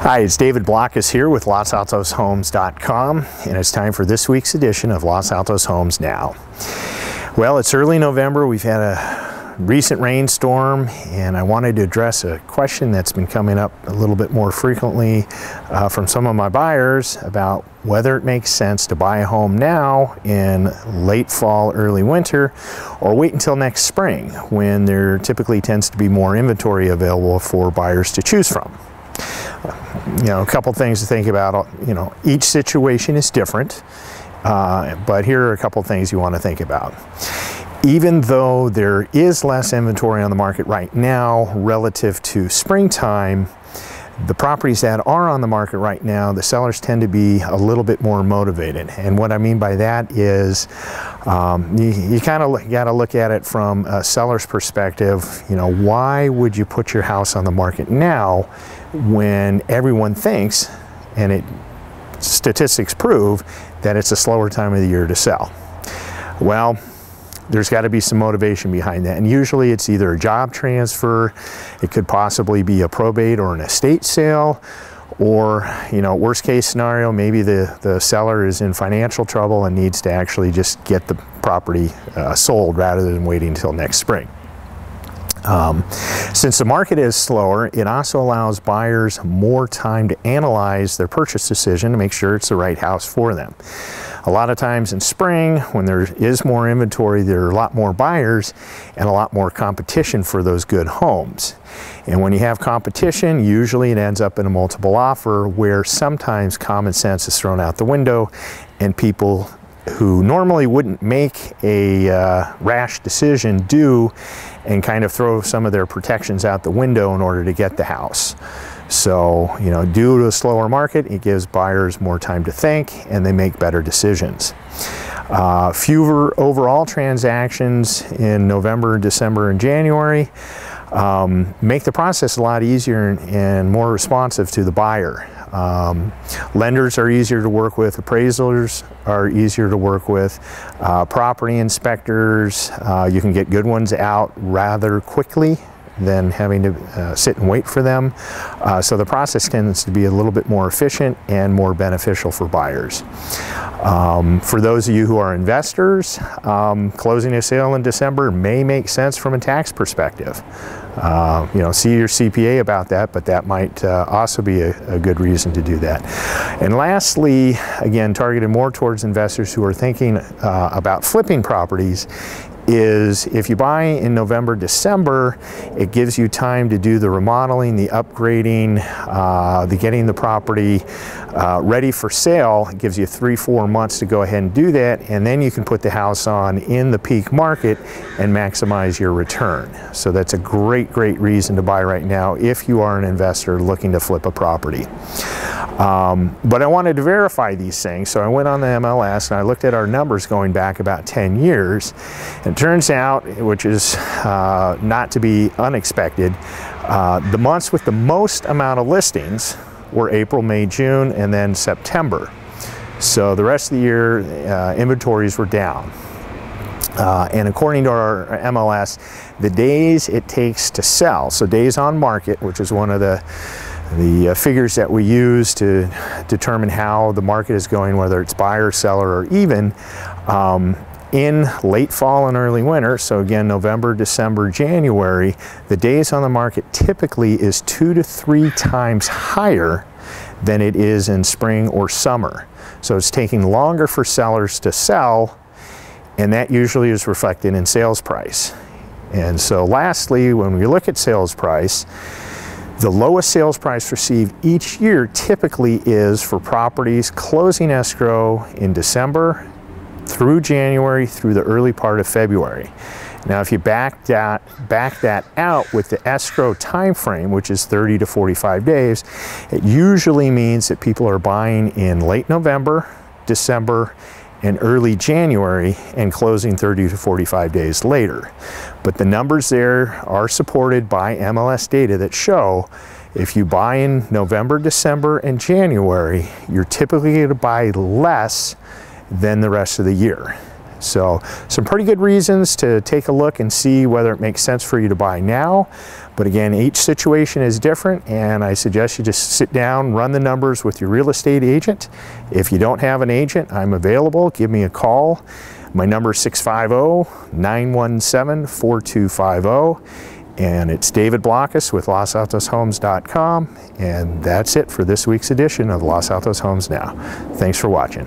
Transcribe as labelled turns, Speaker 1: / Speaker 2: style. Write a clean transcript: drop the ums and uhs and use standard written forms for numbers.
Speaker 1: Hi, it's David Blockus here with LosAltosHomes.com, and it's time for this week's edition of Los Altos Homes Now. Well, it's early November. We've had a recent rainstorm, and I wanted to address a question that's been coming up a little bit more frequently from some of my buyers about whether it makes sense to buy a home now in late fall, early winter, or wait until next spring when there typically tends to be more inventory available for buyers to choose from. A couple things to think about. Each situation is different, but here are a couple things you want to think about. Even though there is less inventory on the market right now relative to springtime, the properties that are on the market right now, the sellers tend to be a little bit more motivated. And what I mean by that is you kind of got to look at it from a seller's perspective. Why would you put your house on the market now when everyone thinks, and statistics prove, that it's a slower time of the year to sell? Well, there's got to be some motivation behind that, and usually it's either a job transfer, it could possibly be a probate or an estate sale, or worst case scenario, maybe the seller is in financial trouble and needs to actually just get the property sold rather than waiting until next spring. Since the market is slower, it also allows buyers more time to analyze their purchase decision to make sure it's the right house for them. A lot of times in spring, when there is more inventory, there are a lot more buyers and a lot more competition for those good homes. And when you have competition, usually it ends up in a multiple offer where sometimes common sense is thrown out the window, and people who normally wouldn't make a rash decision do, and kind of throw some of their protections out the window in order to get the house. So, due to a slower market, it gives buyers more time to think and they make better decisions. Fewer overall transactions in November, December, and January make the process a lot easier and more responsive to the buyer. Lenders are easier to work with, appraisals are easier to work with, property inspectors, you can get good ones out rather quickly than having to sit and wait for them. So the process tends to be a little bit more efficient and more beneficial for buyers. For those of you who are investors, closing a sale in December may make sense from a tax perspective. See your CPA about that, but that might also be a good reason to do that. And lastly, again, targeted more towards investors who are thinking about flipping properties, is if you buy in November, December, it gives you time to do the remodeling, the upgrading, the getting the property ready for sale. It gives you 3-4 months to go ahead and do that, and then you can put the house on in the peak market and maximize your return. So that's a great reason to buy right now if you are an investor looking to flip a property. But I wanted to verify these things, so I went on the MLS and I looked at our numbers going back about 10 years. And it turns out, which is not to be unexpected, the months with the most amount of listings were April, May, June, and then September. So the rest of the year, inventories were down. And according to our MLS, the days it takes to sell, so days on market, which is one of the figures that we use to determine how the market is going, whether it's buyer, seller, or even, in late fall and early winter, so again, November, December, January, the days on the market typically is 2 to 3 times higher than it is in spring or summer. So it's taking longer for sellers to sell, and that usually is reflected in sales price. And so lastly, when we look at sales price, the lowest sales price received each year typically is for properties closing escrow in December through January through the early part of February. Now, if you back that out with the escrow time frame, which is 30 to 45 days, it usually means that people are buying in late November, December, and early January and closing 30 to 45 days later. But the numbers there are supported by MLS data that show if you buy in November, December, and January, you're typically going to buy less than the rest of the year. So some pretty good reasons to take a look and see whether it makes sense for you to buy now. But again, each situation is different, and I suggest you just sit down, run the numbers with your real estate agent. If you don't have an agent, I'm available. Give me a call. My number is 650-917-4250. And it's David Blockus with LosAltosHomes.com. And that's it for this week's edition of Los Altos Homes Now. Thanks for watching.